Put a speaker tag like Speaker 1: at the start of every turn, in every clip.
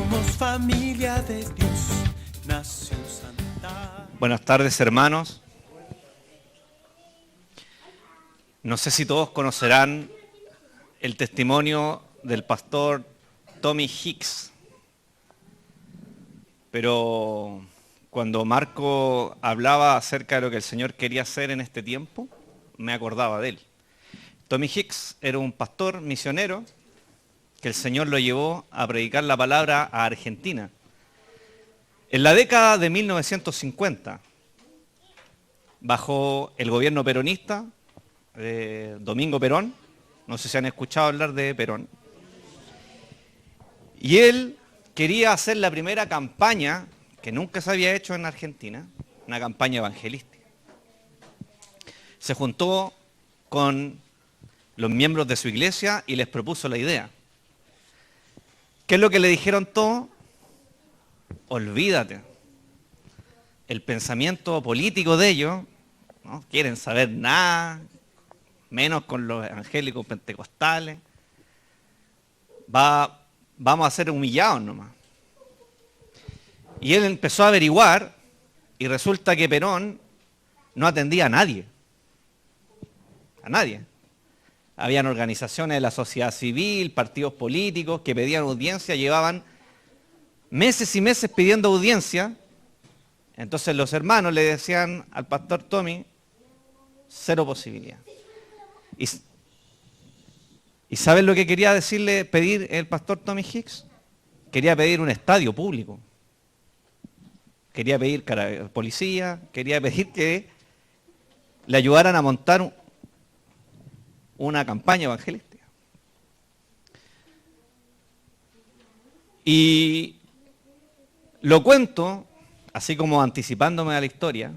Speaker 1: Somos familia de Dios, nación santa.
Speaker 2: Buenas tardes, hermanos. No sé si todos conocerán el testimonio del pastor Tommy Hicks, pero cuando Marco hablaba acerca de lo que el Señor quería hacer en este tiempo, me acordaba de él. Tommy Hicks era un pastor misionero que el Señor lo llevó a predicar la palabra a Argentina. En la década de 1950, bajo el gobierno peronista, Domingo Perón, no sé si han escuchado hablar de Perón, y él quería hacer la primera campaña que nunca se había hecho en Argentina, una campaña evangelística. Se juntó con los miembros de su iglesia y les propuso la idea. ¿Qué es lo que le dijeron todos? Olvídate. El pensamiento político de ellos, no quieren saber nada, menos con los evangélicos pentecostales. Vamos a ser humillados nomás. Y él empezó a averiguar y resulta que Perón no atendía a nadie. A nadie. Habían organizaciones de la sociedad civil, partidos políticos que pedían audiencia, llevaban meses y meses pidiendo audiencia. Entonces los hermanos le decían al pastor Tommy, cero posibilidad. ¿Y saben lo que quería pedir el pastor Tommy Hicks? Quería pedir un estadio público. Quería pedir policía, quería pedir que le ayudaran a montar una campaña evangelística. Y lo cuento, así como anticipándome a la historia,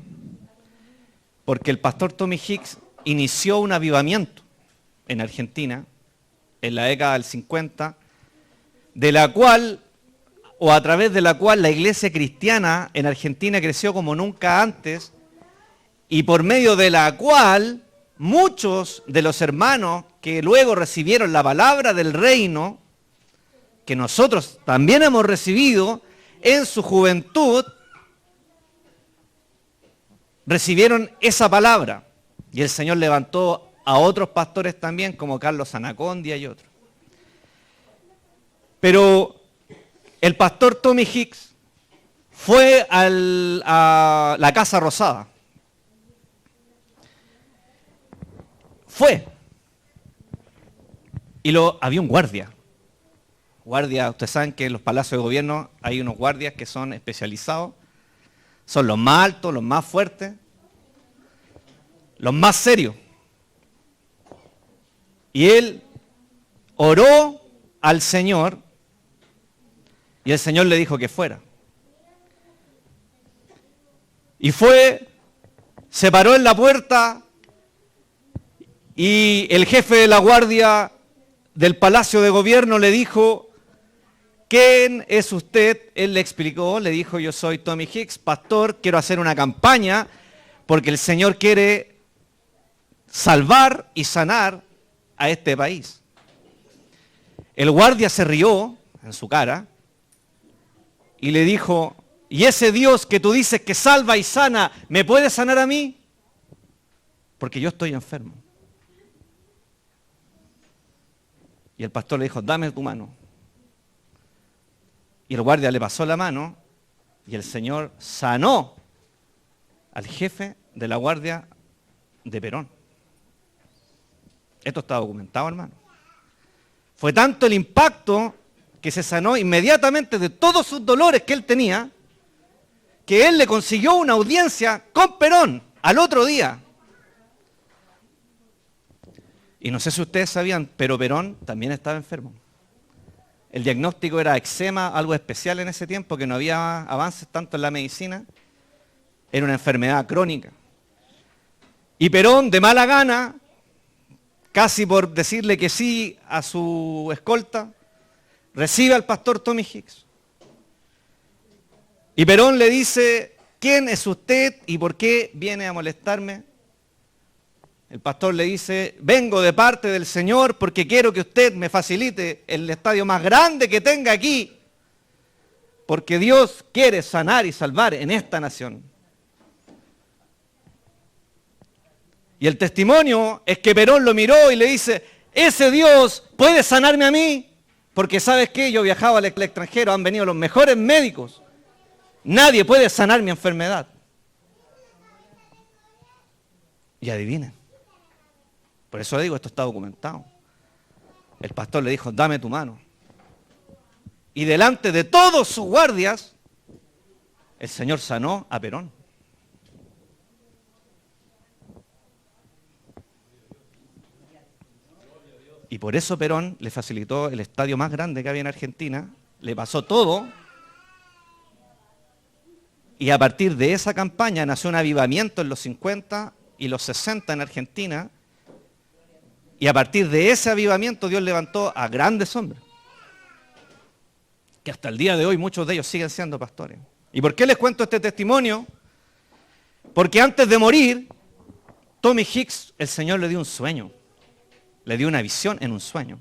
Speaker 2: porque el pastor Tommy Hicks inició un avivamiento en Argentina en la década del 50, de la cual, o a través de la cual la iglesia cristiana en Argentina creció como nunca antes, y por medio de la cual muchos de los hermanos que luego recibieron la palabra del reino, que nosotros también hemos recibido en su juventud, recibieron esa palabra. Y el Señor levantó a otros pastores también, como Carlos Anacondia y otros. Pero el pastor Tommy Hicks fue a la Casa Rosada. Fue. Y había un guardia. Ustedes saben que en los palacios de gobierno hay unos guardias que son especializados. Son los más altos, los más fuertes, los más serios. Y él oró al Señor y el Señor le dijo que fuera. Y fue, se paró en la puerta y el jefe de la guardia del Palacio de Gobierno le dijo, ¿quién es usted? Él le explicó, le dijo, yo soy Tommy Hicks, pastor, quiero hacer una campaña porque el Señor quiere salvar y sanar a este país. El guardia se rió en su cara y le dijo, ¿y ese Dios que tú dices que salva y sana, me puede sanar a mí? Porque yo estoy enfermo. Y el pastor le dijo, dame tu mano. Y el guardia le pasó la mano y el Señor sanó al jefe de la guardia de Perón. Esto está documentado, hermano. Fue tanto el impacto que se sanó inmediatamente de todos sus dolores que él tenía, que él le consiguió una audiencia con Perón al otro día. Y no sé si ustedes sabían, pero Perón también estaba enfermo. El diagnóstico era eczema, algo especial en ese tiempo, que no había avances tanto en la medicina. Era una enfermedad crónica. Y Perón, de mala gana, casi por decirle que sí a su escolta, recibe al pastor Tommy Hicks. Y Perón le dice, ¿quién es usted y por qué viene a molestarme? El pastor le dice, vengo de parte del Señor porque quiero que usted me facilite el estadio más grande que tenga aquí porque Dios quiere sanar y salvar en esta nación. Y el testimonio es que Perón lo miró y le dice, ese Dios puede sanarme a mí, porque ¿sabes qué? Yo viajaba al extranjero, han venido los mejores médicos, nadie puede sanar mi enfermedad. Y adivinen, por eso le digo, esto está documentado. El pastor le dijo, dame tu mano. Y delante de todos sus guardias, el Señor sanó a Perón. Y por eso Perón le facilitó el estadio más grande que había en Argentina, le pasó todo, y a partir de esa campaña nació un avivamiento en los 50 y los 60 en Argentina, y a partir de ese avivamiento Dios levantó a grandes hombres, que hasta el día de hoy muchos de ellos siguen siendo pastores. ¿Y por qué les cuento este testimonio? Porque antes de morir, Tommy Hicks, el Señor le dio un sueño. Le dio una visión en un sueño.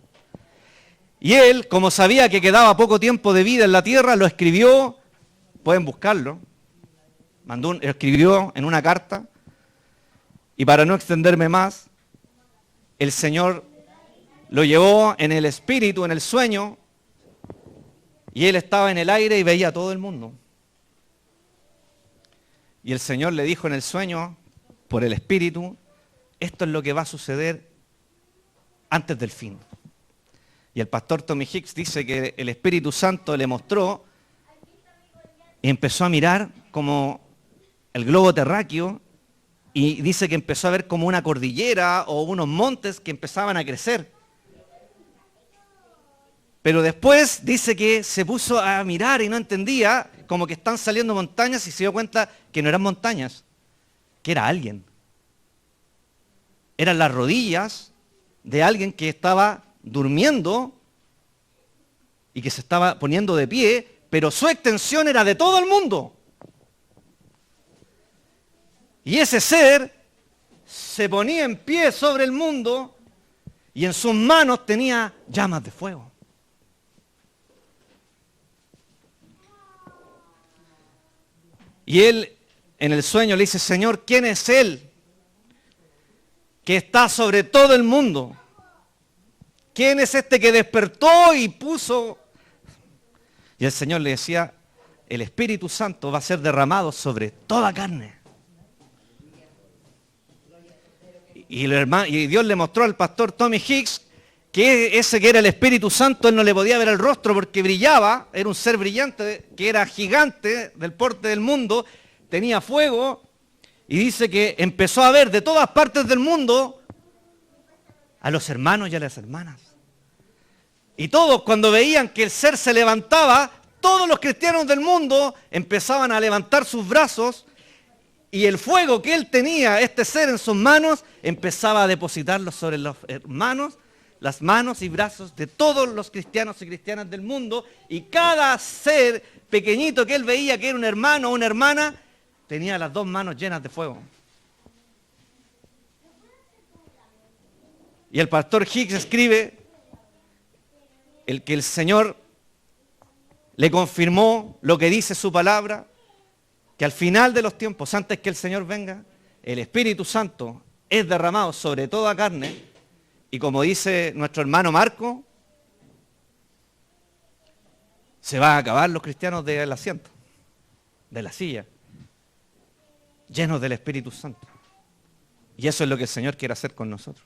Speaker 2: Y él, como sabía que quedaba poco tiempo de vida en la tierra, lo escribió, pueden buscarlo, escribió en una carta, y para no extenderme más, el Señor lo llevó en el espíritu, en el sueño, y él estaba en el aire y veía a todo el mundo. Y el Señor le dijo en el sueño, por el espíritu, esto es lo que va a suceder antes del fin. Y el pastor Tommy Hicks dice que el Espíritu Santo le mostró y empezó a mirar como el globo terráqueo, y dice que empezó a ver como una cordillera o unos montes que empezaban a crecer. Pero después dice que se puso a mirar y no entendía, como que están saliendo montañas, y se dio cuenta que no eran montañas, que era alguien. Eran las rodillas de alguien que estaba durmiendo y que se estaba poniendo de pie, pero su extensión era de todo el mundo. Y ese ser se ponía en pie sobre el mundo y en sus manos tenía llamas de fuego. Y él en el sueño le dice, Señor, ¿quién es Él que está sobre todo el mundo? ¿Quién es este que despertó y puso? Y el Señor le decía, el Espíritu Santo va a ser derramado sobre toda carne. Y Dios le mostró al pastor Tommy Hicks que ese que era el Espíritu Santo, él no le podía ver el rostro porque brillaba, era un ser brillante, que era gigante, del porte del mundo, tenía fuego, y dice que empezó a ver de todas partes del mundo a los hermanos y a las hermanas. Y todos, cuando veían que el ser se levantaba, todos los cristianos del mundo empezaban a levantar sus brazos, y el fuego que él tenía, este ser en sus manos, empezaba a depositarlo sobre los hermanos, las manos y brazos de todos los cristianos y cristianas del mundo, y cada ser pequeñito que él veía que era un hermano o una hermana, tenía las dos manos llenas de fuego. Y el pastor Hicks escribe el que el Señor le confirmó lo que dice su palabra, que al final de los tiempos, antes que el Señor venga, el Espíritu Santo es derramado sobre toda carne, y como dice nuestro hermano Marco, se van a acabar los cristianos del asiento, de la silla, llenos del Espíritu Santo. Y eso es lo que el Señor quiere hacer con nosotros.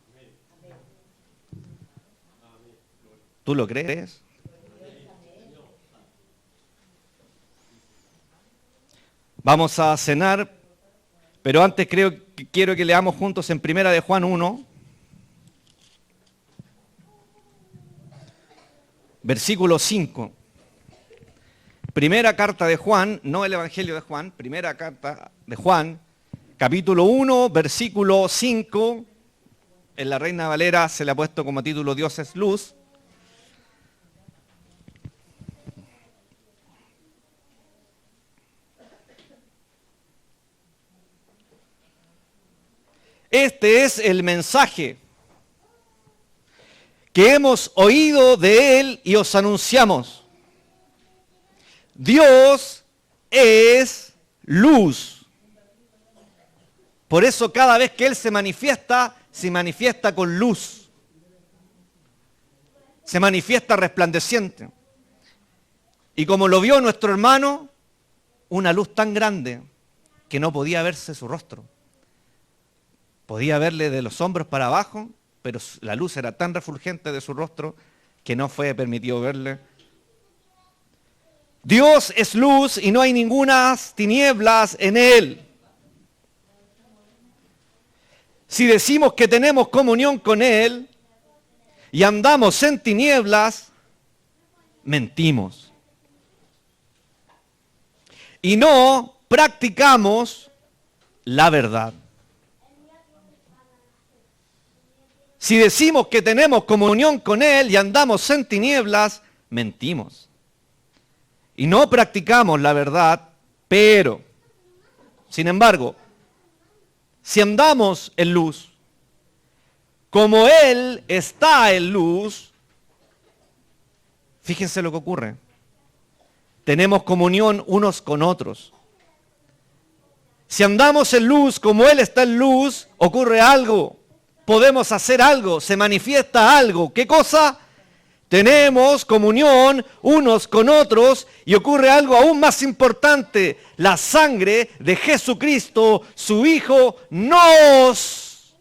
Speaker 2: ¿Tú lo crees? Vamos a cenar, pero antes quiero que leamos juntos en Primera de Juan 1, versículo 5. Primera carta de Juan, no el Evangelio de Juan, primera carta de Juan, capítulo 1, versículo 5. En la Reina Valera se le ha puesto como título Dios es luz. Este es el mensaje que hemos oído de Él y os anunciamos. Dios es luz. Por eso cada vez que Él se manifiesta con luz. Se manifiesta resplandeciente. Y como lo vio nuestro hermano, una luz tan grande que no podía verse su rostro. Podía verle de los hombros para abajo, pero la luz era tan refulgente de su rostro que no fue permitido verle. Dios es luz y no hay ningunas tinieblas en Él. Si decimos que tenemos comunión con Él y andamos en tinieblas, mentimos. Y no practicamos la verdad. Si decimos que tenemos comunión con Él y andamos en tinieblas, mentimos. Y no practicamos la verdad, pero, sin embargo, si andamos en luz, como Él está en luz, fíjense lo que ocurre. Tenemos comunión unos con otros. Si andamos en luz como Él está en luz, ocurre algo. Podemos hacer algo, se manifiesta algo. ¿Qué cosa? Tenemos comunión unos con otros y ocurre algo aún más importante. La sangre de Jesucristo, su Hijo, nos,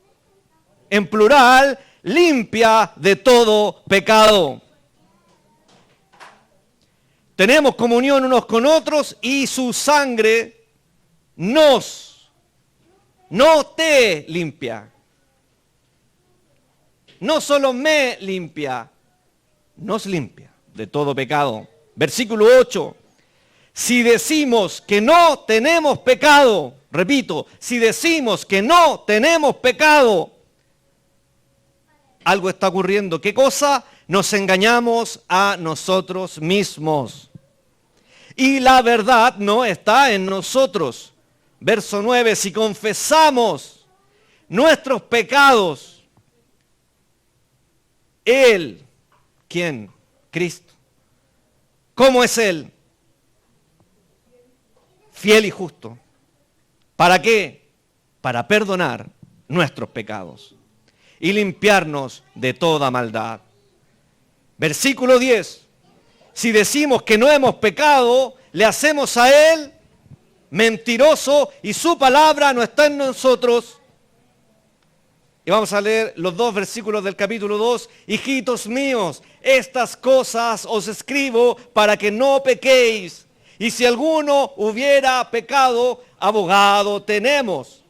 Speaker 2: en plural, limpia de todo pecado. Tenemos comunión unos con otros y su sangre no te limpia. No solo me limpia, nos limpia de todo pecado. Versículo 8. Si decimos que no tenemos pecado, repito, si decimos que no tenemos pecado, algo está ocurriendo. ¿Qué cosa? Nos engañamos a nosotros mismos. Y la verdad no está en nosotros. Verso 9, si confesamos nuestros pecados, Él, ¿quién? Cristo. ¿Cómo es Él? Fiel y justo. ¿Para qué? Para perdonar nuestros pecados y limpiarnos de toda maldad. Versículo 10. Si decimos que no hemos pecado, le hacemos a Él mentiroso y su palabra no está en nosotros. Y vamos a leer los dos versículos del capítulo 2. Hijitos míos, estas cosas os escribo para que no pequéis. Y si alguno hubiera pecado, abogado tenemos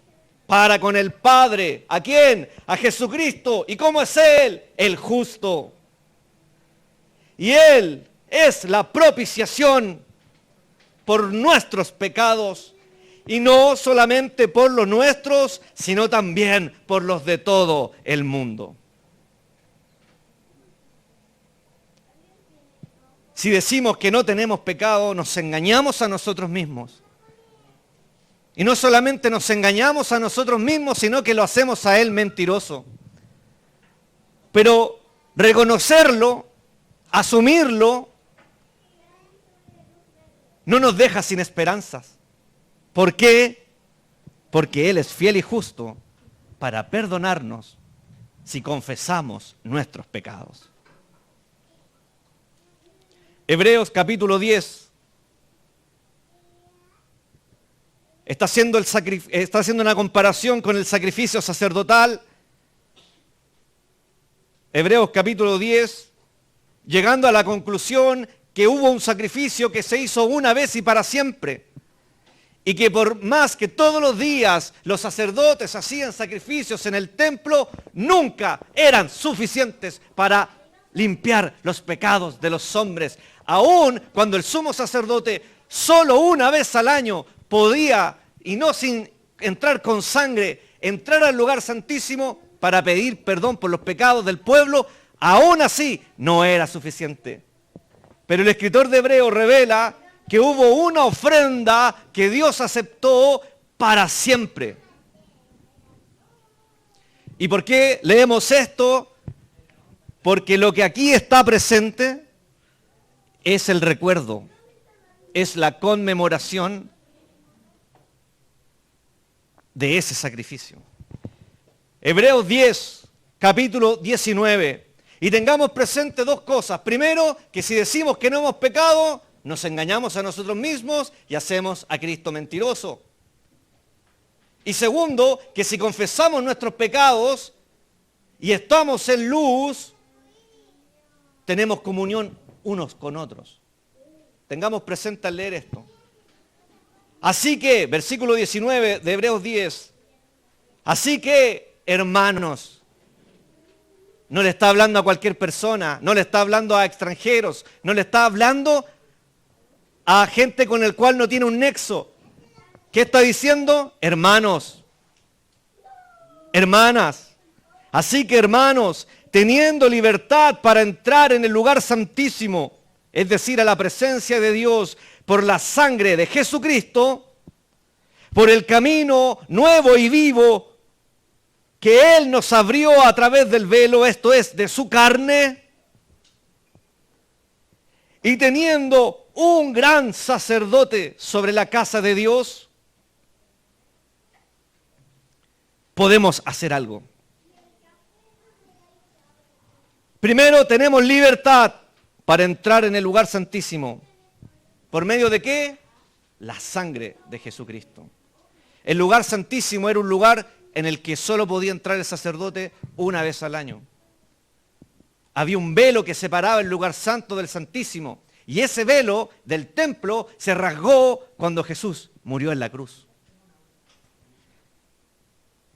Speaker 2: para con el Padre. ¿A quién? A Jesucristo. ¿Y cómo es Él? El justo. Y Él es la propiciación por nuestros pecados. Y no solamente por los nuestros, sino también por los de todo el mundo. Si decimos que no tenemos pecado, nos engañamos a nosotros mismos. Y no solamente nos engañamos a nosotros mismos, sino que lo hacemos a Él mentiroso. Pero reconocerlo, asumirlo, no nos deja sin esperanzas. ¿Por qué? Porque Él es fiel y justo para perdonarnos si confesamos nuestros pecados. Hebreos capítulo 10 está haciendo una comparación con el sacrificio sacerdotal. Hebreos capítulo 10, llegando a la conclusión que hubo un sacrificio que se hizo una vez y para siempre. Y que por más que todos los días los sacerdotes hacían sacrificios en el templo, nunca eran suficientes para limpiar los pecados de los hombres. Aún cuando el sumo sacerdote solo una vez al año podía, y no sin entrar con sangre, entrar al lugar santísimo para pedir perdón por los pecados del pueblo, aún así no era suficiente. Pero el escritor de Hebreos revela que hubo una ofrenda que Dios aceptó para siempre. ¿Y por qué leemos esto? Porque lo que aquí está presente es el recuerdo es la conmemoración de ese sacrificio. Hebreos 10, capítulo 19. Y tengamos presente dos cosas. Primero, que si decimos que no hemos pecado, nos engañamos a nosotros mismos y hacemos a Cristo mentiroso. Y segundo, que si confesamos nuestros pecados y estamos en luz, tenemos comunión unos con otros. Tengamos presente al leer esto. Así que, versículo 19 de Hebreos 10, así que, hermanos, no le está hablando a cualquier persona, no le está hablando a extranjeros, no le está hablando a gente con el cual no tiene un nexo. ¿Qué está diciendo? Hermanos, hermanas. Así que, hermanos, teniendo libertad para entrar en el lugar santísimo, es decir, a la presencia de Dios, por la sangre de Jesucristo, por el camino nuevo y vivo que Él nos abrió a través del velo, esto es, de su carne, y teniendo un gran sacerdote sobre la casa de Dios, podemos hacer algo. Primero, tenemos libertad para entrar en el lugar santísimo. ¿Por medio de qué? La sangre de Jesucristo. El lugar santísimo era un lugar en el que solo podía entrar el sacerdote una vez al año. Había un velo que separaba el lugar santo del santísimo. Y ese velo del templo se rasgó cuando Jesús murió en la cruz.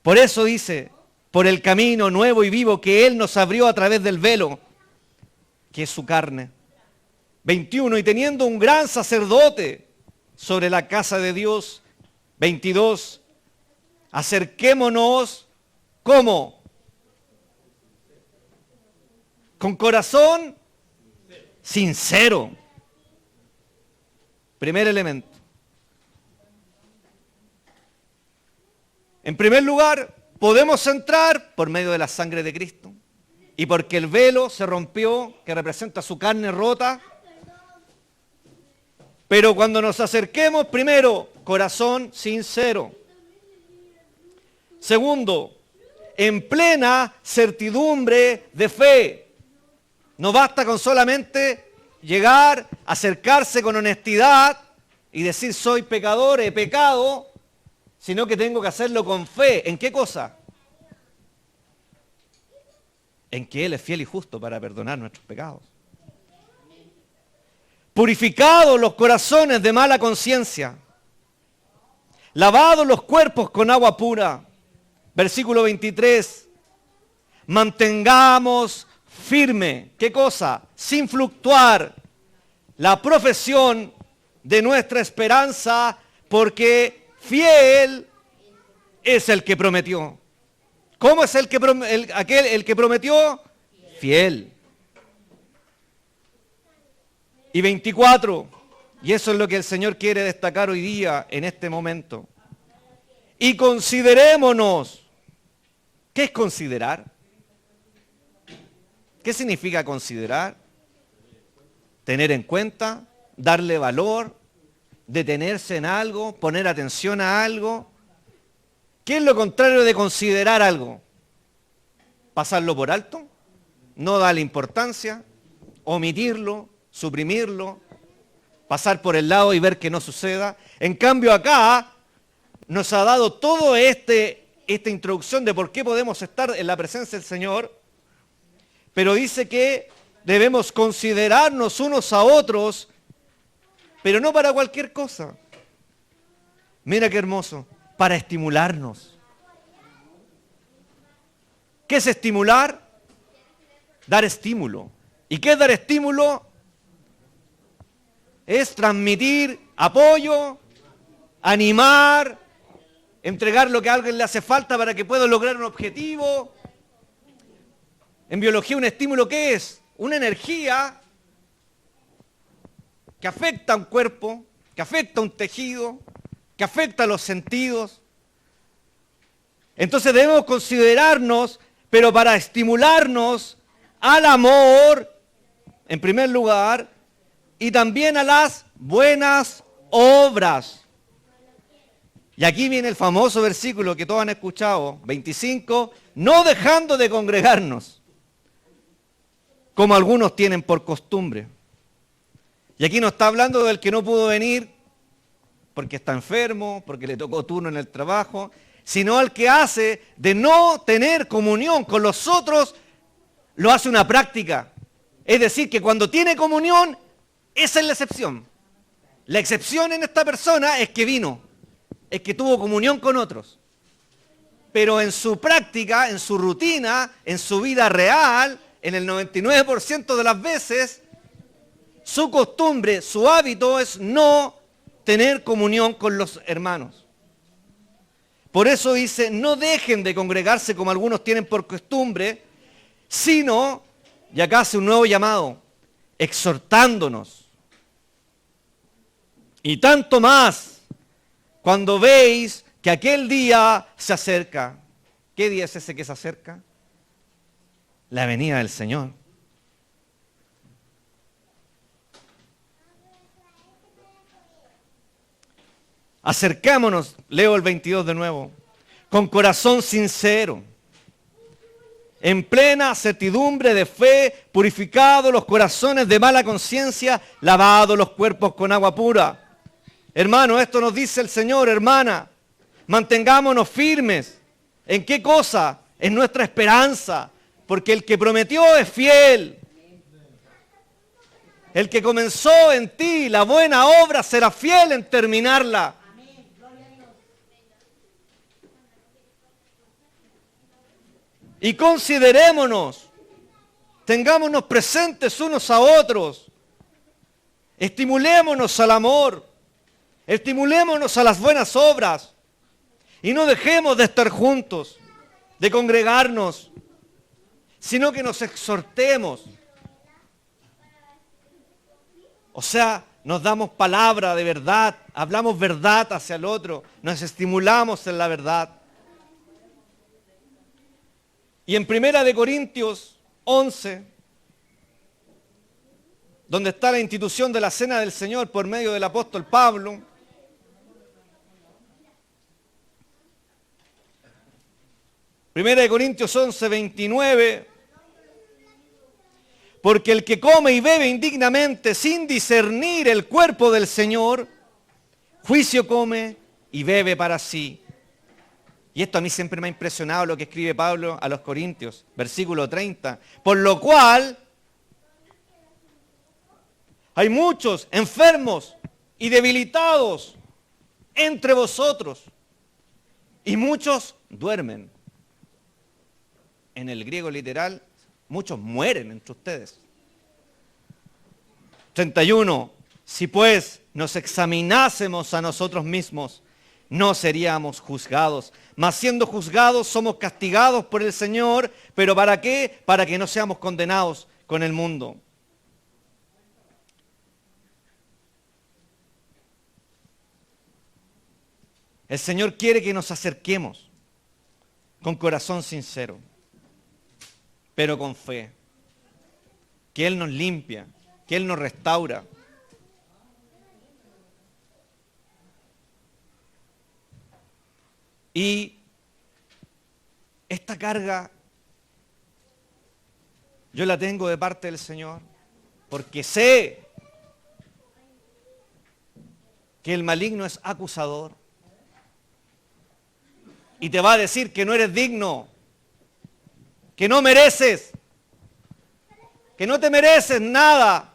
Speaker 2: Por eso dice, por el camino nuevo y vivo que Él nos abrió a través del velo, que es su carne. 21, y teniendo un gran sacerdote sobre la casa de Dios. 22, acerquémonos, ¿cómo? Con corazón sincero. Primer elemento. En primer lugar, podemos entrar por medio de la sangre de Cristo. Y porque el velo se rompió, que representa su carne rota. Pero cuando nos acerquemos, primero, corazón sincero. Segundo, en plena certidumbre de fe. No basta con solamente llegar, acercarse con honestidad y decir soy pecador, he pecado, sino que tengo que hacerlo con fe. ¿En qué cosa? En que Él es fiel y justo para perdonar nuestros pecados. Purificados los corazones de mala conciencia, lavados los cuerpos con agua pura. Versículo 23, mantengamos firme, ¿qué cosa? Sin fluctuar, la profesión de nuestra esperanza, porque fiel es el que prometió. ¿Cómo es el que prometió? Fiel. Y 24, y eso es lo que el Señor quiere destacar hoy día, en este momento. Y considerémonos. ¿Qué es considerar? ¿Qué significa considerar? Tener en cuenta, darle valor, detenerse en algo, poner atención a algo. ¿Qué es lo contrario de considerar algo? ¿Pasarlo por alto? ¿No darle importancia? ¿Omitirlo? ¿Suprimirlo? ¿Pasar por el lado y ver que no suceda? En cambio acá nos ha dado todo esta introducción de por qué podemos estar en la presencia del Señor, pero dice que debemos considerarnos unos a otros, pero no para cualquier cosa. Mira qué hermoso, para estimularnos. ¿Qué es estimular? Dar estímulo. ¿Y qué es dar estímulo? Es transmitir apoyo, animar, entregar lo que a alguien le hace falta para que pueda lograr un objetivo. En biología, un estímulo, ¿qué es? Una energía que afecta a un cuerpo, que afecta a un tejido, que afecta a los sentidos. Entonces debemos considerarnos, pero para estimularnos al amor, en primer lugar, y también a las buenas obras. Y aquí viene el famoso versículo que todos han escuchado, 25, no dejando de congregarnos, como algunos tienen por costumbre. Y aquí no está hablando del que no pudo venir porque está enfermo, porque le tocó turno en el trabajo, sino al que hace de no tener comunión con los otros, lo hace una práctica. Es decir, que cuando tiene comunión, esa es la excepción. La excepción en esta persona es que vino, es que tuvo comunión con otros. Pero en su práctica, en su rutina, en su vida real, en el 99% de las veces, su costumbre, su hábito es no tener comunión con los hermanos. Por eso dice, no dejen de congregarse como algunos tienen por costumbre, sino, y acá hace un nuevo llamado, exhortándonos. Y tanto más cuando veis que aquel día se acerca. ¿Qué día es ese que se acerca? La venida del Señor. Acercémonos, leo el 22 de nuevo, con corazón sincero, en plena certidumbre de fe, purificados los corazones de mala conciencia, lavados los cuerpos con agua pura. Hermano, esto nos dice el Señor, hermana, mantengámonos firmes. ¿En qué cosa? En nuestra esperanza, porque el que prometió es fiel. El que comenzó en ti la buena obra será fiel en terminarla. Y considerémonos, tengámonos presentes unos a otros, estimulémonos al amor, estimulémonos a las buenas obras y no dejemos de estar juntos, de congregarnos, sino que nos exhortemos. O sea, nos damos palabra de verdad, hablamos verdad hacia el otro, nos estimulamos en la verdad. Y en 1 Corintios 11, donde está la institución de la Cena del Señor por medio del apóstol Pablo, Primera de Corintios 11, 29, porque el que come y bebe indignamente sin discernir el cuerpo del Señor, juicio come y bebe para sí. Y esto a mí siempre me ha impresionado lo que escribe Pablo a los Corintios, versículo 30. Por lo cual, hay muchos enfermos y debilitados entre vosotros, y muchos duermen. En el griego literal, muchos mueren entre ustedes. 31. Si pues nos examinásemos a nosotros mismos, no seríamos juzgados. Mas siendo juzgados, somos castigados por el Señor. ¿Pero para qué? Para que no seamos condenados con el mundo. El Señor quiere que nos acerquemos con corazón sincero, pero con fe. Que Él nos limpia, que Él nos restaura. Y esta carga yo la tengo de parte del Señor, porque sé que el maligno es acusador y te va a decir que no eres digno, que no mereces, que no te mereces nada.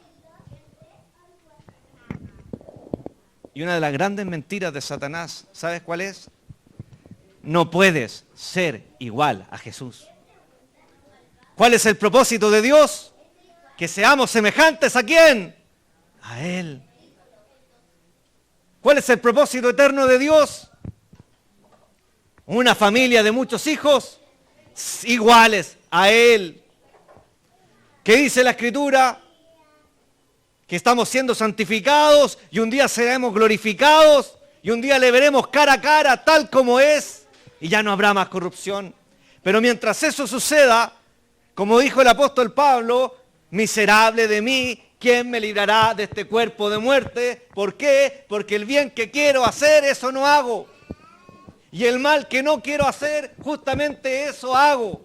Speaker 2: Y una de las grandes mentiras de Satanás, ¿sabes cuál es? No puedes ser igual a Jesús. ¿Cuál es el propósito de Dios? Que seamos semejantes ¿a quién? A Él. ¿Cuál es el propósito eterno de Dios? Una familia de muchos hijos iguales a Él. ¿Qué dice la Escritura? Que estamos siendo santificados y un día seremos glorificados y un día le veremos cara a cara tal como es. Y ya no habrá más corrupción. Pero mientras eso suceda, como dijo el apóstol Pablo, miserable de mí, ¿quién me librará de este cuerpo de muerte? ¿Por qué? Porque el bien que quiero hacer, eso no hago. Y el mal que no quiero hacer, justamente eso hago.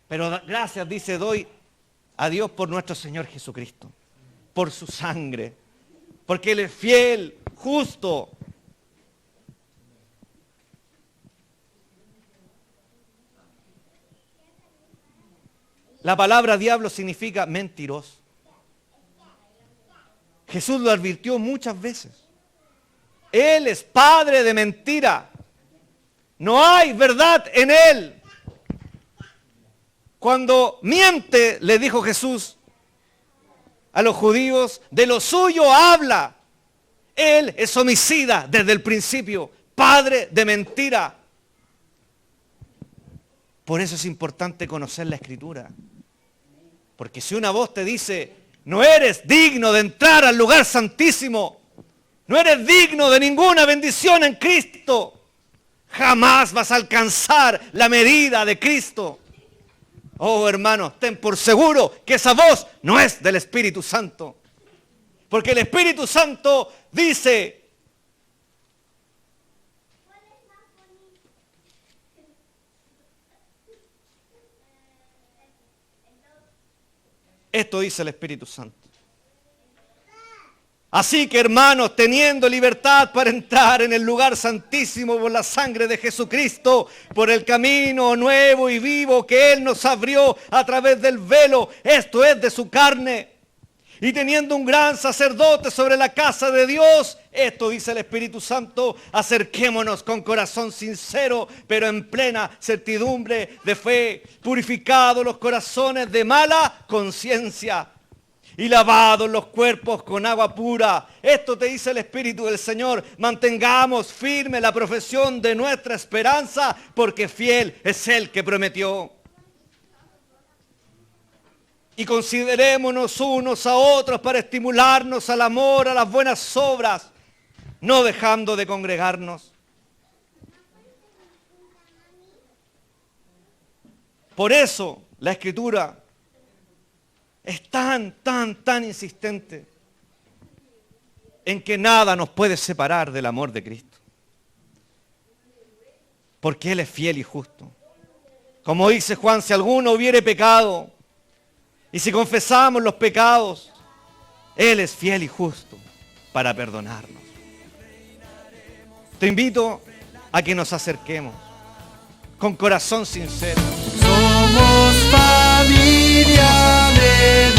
Speaker 2: Pero gracias, dice, doy a Dios por nuestro Señor Jesucristo, por su sangre, porque Él es fiel, justo. La palabra diablo significa mentiroso. Jesús lo advirtió muchas veces. Él es padre de mentira. No hay verdad en Él. Cuando miente, le dijo Jesús a los judíos, de lo suyo habla. Él es homicida desde el principio, padre de mentira. Por eso es importante conocer la Escritura. Porque si una voz te dice, no eres digno de entrar al lugar santísimo, no eres digno de ninguna bendición en Cristo, jamás vas a alcanzar la medida de Cristo. Oh, hermanos, ten por seguro que esa voz no es del Espíritu Santo. Porque el Espíritu Santo dice, esto dice el Espíritu Santo. Así que, hermanos, teniendo libertad para entrar en el lugar santísimo por la sangre de Jesucristo, por el camino nuevo y vivo que Él nos abrió a través del velo, esto es de su carne, y teniendo un gran sacerdote sobre la casa de Dios, esto dice el Espíritu Santo, acerquémonos con corazón sincero, pero en plena certidumbre de fe, purificados los corazones de mala conciencia, y lavados los cuerpos con agua pura. Esto te dice el Espíritu del Señor. Mantengamos firme la profesión de nuestra esperanza, porque fiel es el que prometió. Y considerémonos unos a otros para estimularnos al amor, a las buenas obras, no dejando de congregarnos. Por eso la Escritura es tan insistente en que nada nos puede separar del amor de Cristo. Porque Él es fiel y justo. Como dice Juan, si alguno hubiere pecado, y si confesamos los pecados, Él es fiel y justo para perdonarnos. Te invito a que nos acerquemos con corazón sincero.
Speaker 1: Somos familia de